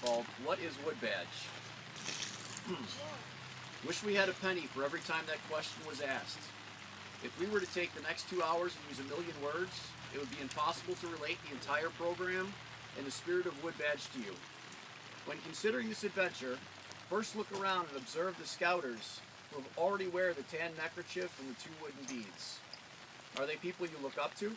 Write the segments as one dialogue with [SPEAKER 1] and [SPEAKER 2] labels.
[SPEAKER 1] called What is Woodbadge? Wish we had a penny for every time that question was asked. If we were to take the next 2 hours and use 1,000,000 words, it would be impossible to relate the entire program and the spirit of Woodbadge to you. When considering this adventure, first look around and observe the scouters who have already wear the tan neckerchief and the 2 wooden beads. Are they people you look up to?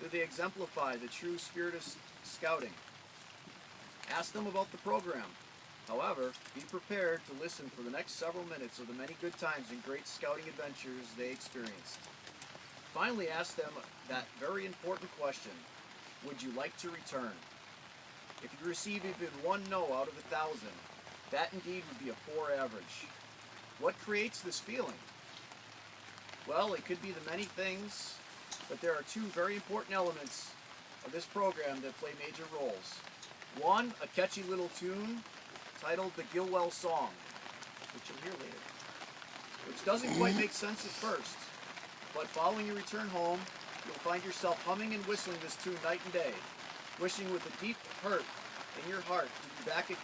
[SPEAKER 1] Do they exemplify the true spirit of scouting? Ask them about the program. However, be prepared to listen for the next several minutes of the many good times and great scouting adventures they experienced. Finally, ask them that very important question: would you like to return? If you receive even one no out of 1,000, that indeed would be a poor average. What creates this feeling? Well, it could be the many things, but there are 2 very important elements of this program that play major roles. One, a catchy little tune titled the Gilwell Song, which you'll hear later, which doesn't quite make sense at first, but following your return home, you'll find yourself humming and whistling this tune night and day, wishing with a deep hurt in your heart to be back at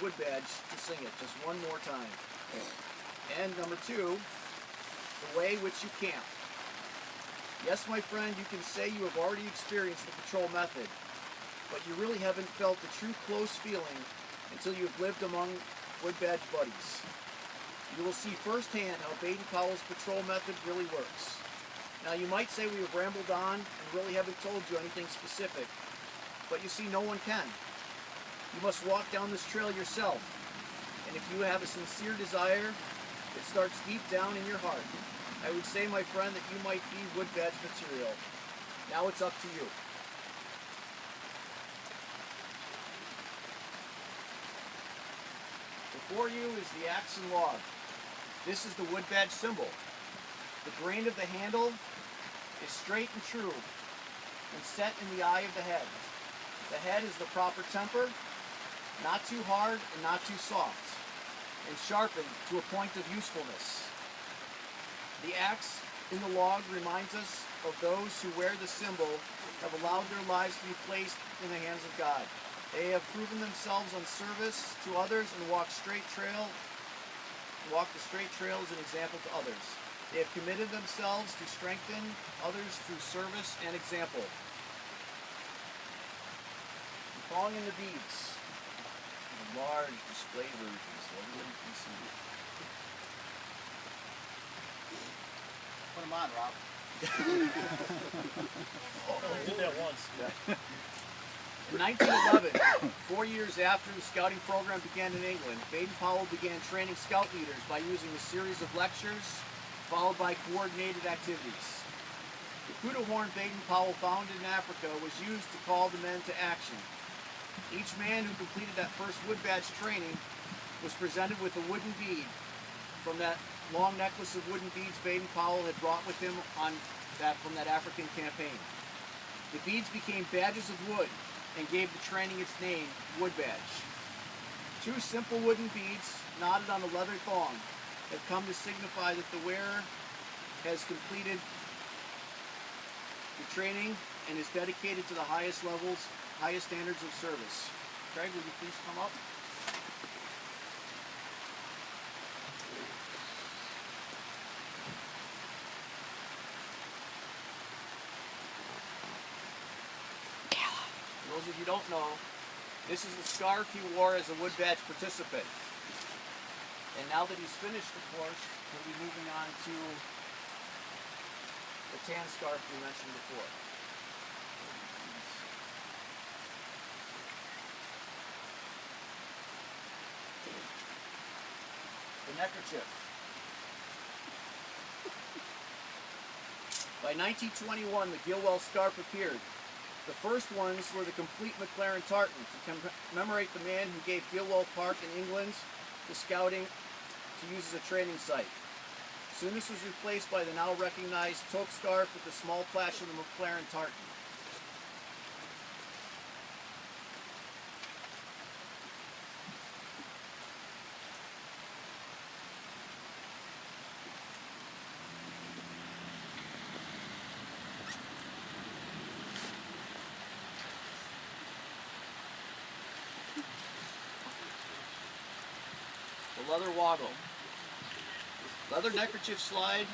[SPEAKER 1] Woodbadge to sing it just one more time. And number 2, the way in which you camp. Yes, my friend, you can say you have already experienced the patrol method, but you really haven't felt the true close feeling until you have lived among Woodbadge buddies. You will see firsthand how Baden-Powell's patrol method really works. Now, you might say we have rambled on and really haven't told you anything specific, but you see, no one can. You must walk down this trail yourself, and if you have a sincere desire, it starts deep down in your heart. I would say, my friend, that you might be Woodbadge material. Now it's up to you. Before you is the axe and log. This is the Woodbadge symbol. The grain of the handle is straight and true and set in the eye of the head. The head is the proper temper, not too hard and not too soft, and sharpened to a point of usefulness. The axe in the log reminds us of those who wear the symbol have allowed their lives to be placed in the hands of God. They have proven themselves on service to others and walked the straight trail as an example to others. They have committed themselves to strengthen others through service and example. I'm calling in the beads. A large display version so everyone can see it.
[SPEAKER 2] Put them on, Rob.
[SPEAKER 3] I did that once.
[SPEAKER 1] In 1911, 4 years after the scouting program began in England, Baden-Powell began training scout leaders by using a series of lectures followed by coordinated activities. The coup de horn Baden-Powell found in Africa was used to call the men to action. Each man who completed that first Woodbadge training was presented with a wooden bead from that long necklace of wooden beads Baden-Powell had brought with him from that African campaign. The beads became badges of wood and gave the training its name, Woodbadge. 2 simple wooden beads knotted on a leather thong have come to signify that the wearer has completed the training and is dedicated to the highest standards of service. Craig, will you please come up? For those of you who don't know, this is the scarf he wore as a Woodbadge participant. And now that he's finished the course, he'll be moving on to the tan scarf we mentioned before. The neckerchief. By 1921, the Gilwell scarf appeared. The first ones were the complete McLaren tartan to commemorate the man who gave Gilwell Park in England to scouting to use as a training site. Soon this was replaced by the now recognized taupe scarf with the small flash of the McLaren tartan. leather woggle. Leather neckerchief slide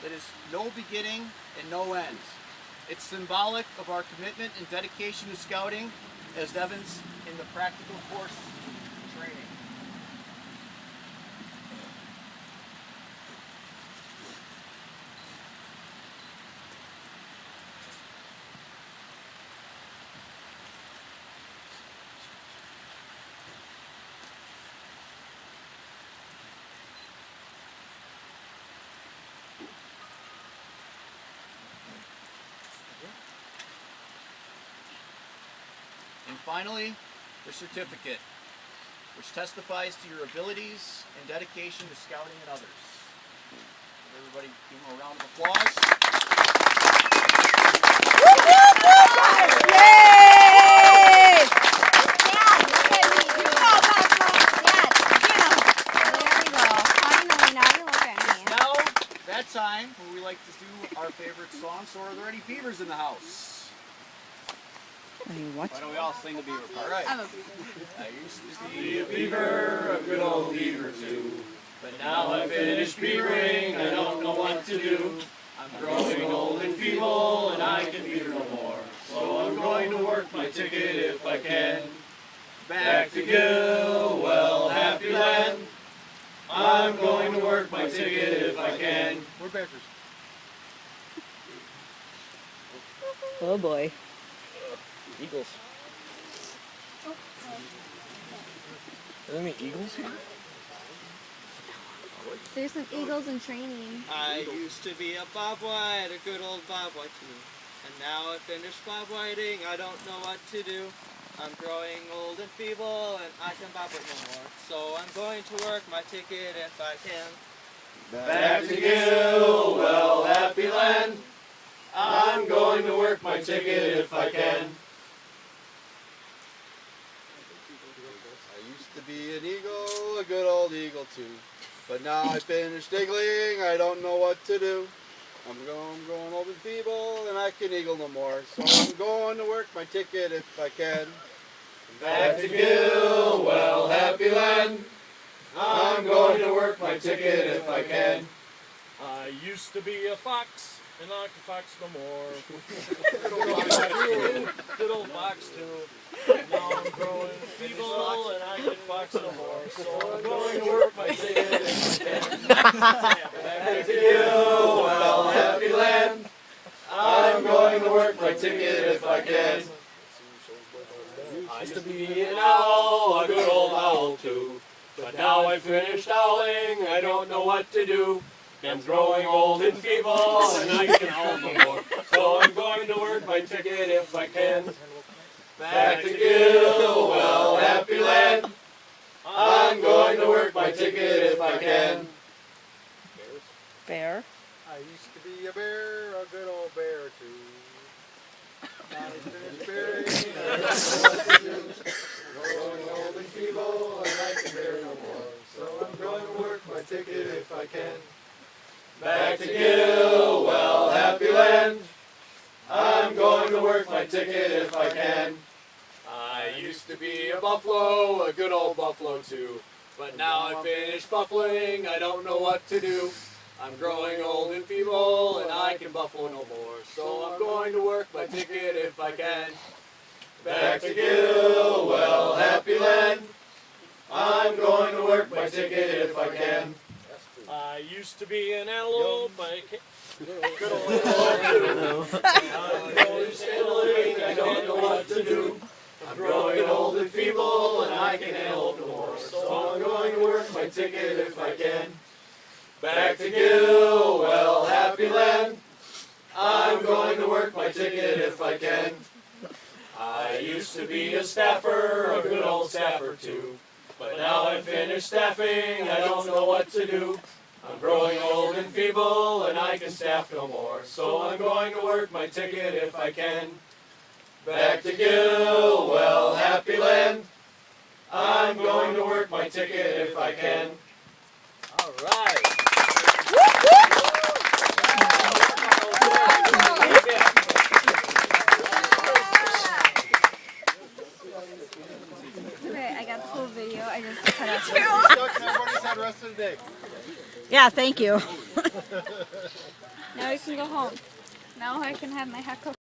[SPEAKER 1] that is no beginning and no end. It's symbolic of our commitment and dedication to scouting as evidenced in the practical course training. And finally, the certificate, which testifies to your abilities and dedication to scouting and others. Give everybody give them a round of applause.
[SPEAKER 4] Yay!
[SPEAKER 1] Now, that time when we like to do our favorite song, so are there any beavers in the house?
[SPEAKER 4] What?
[SPEAKER 2] Why don't we all sing the beaver part?
[SPEAKER 1] All right.
[SPEAKER 4] I'm a beaver.
[SPEAKER 1] I used to be a beaver, a good old beaver too. But now I finished beavering, I don't know what to do. I'm growing old and feeble, and I can beaver no more. So I'm going to work my ticket if I can. Back to Gilwell, happy land. I'm going to work my ticket if I can. We're backers.
[SPEAKER 4] Oh boy.
[SPEAKER 3] Eagles. Are there any eagles here?
[SPEAKER 5] There's some eagles in training.
[SPEAKER 6] I used to be a bobwhite, a good old bobwhite too. And now I finished bobwhiting, I don't know what to do. I'm growing old and feeble and I can bobwhite no more. So I'm going to work my ticket if I can.
[SPEAKER 1] Back to Gilwell, happy land. I'm going to work my ticket if I can.
[SPEAKER 7] I used to be an eagle, a good old eagle too. But now I finished eagling, I don't know what to do. I'm growing old and feeble, and I can eagle no more. So I'm going to work my ticket if I can.
[SPEAKER 1] Back to Gilwell, happy land. I'm going to work my ticket if I can.
[SPEAKER 3] I used to be a fox, and I can fox no more. Good old fox too. Now I'm growing feeble, and I can fox no more. So I'm going to work my ticket if I can.
[SPEAKER 1] Back to Gilwell, happy land. I'm going to work my ticket if I can. I used to be an owl, a good old owl too. But now I finished owling, I don't know what to do. I'm growing old and feeble, and I can owl no more. So I'm going to work my ticket if I can. Back to Gilwell, happy land. I'm going to work my ticket if I can.
[SPEAKER 4] Bear.
[SPEAKER 7] I used to be a bear, a good old bear too. Now I finished bearing, I don't know what to do. Growing old and feeble, and I can bear no more. So I'm going to work my ticket if I can.
[SPEAKER 1] Back to Gilwell, happy land. I'm going to work my ticket if I can. I used to be a buffalo, a good old buffalo too. But now I finished buffaloing, I don't know what to do. I'm growing old and feeble, and I can buffalo no more. So I'm going to work my ticket if I can. Back to Gilwell, happy land. I'm going to work my ticket if I can.
[SPEAKER 3] I used to be an antelope. Good old antelope.
[SPEAKER 1] I'm going sailing, I don't know what to do. I'm growing old and feeble, and I can antelope no more. So I'm going to work my ticket if I can. Back to Gilwell, happy land. I'm going to work my ticket if I can. I used to be a staffer, a good old staffer too. But now I finished staffing, I don't know what to do. I'm growing old and feeble, and I can staff no more. So I'm going to work my ticket if I can. Back to Gilwell, happy land. I'm going to work my ticket if I can.
[SPEAKER 3] All right.
[SPEAKER 5] Okay, I got the whole video. you. I just cut off.
[SPEAKER 7] Everybody said rest of the day.
[SPEAKER 4] Yeah, thank you.
[SPEAKER 5] Now you can go home. Now I can have my haircut.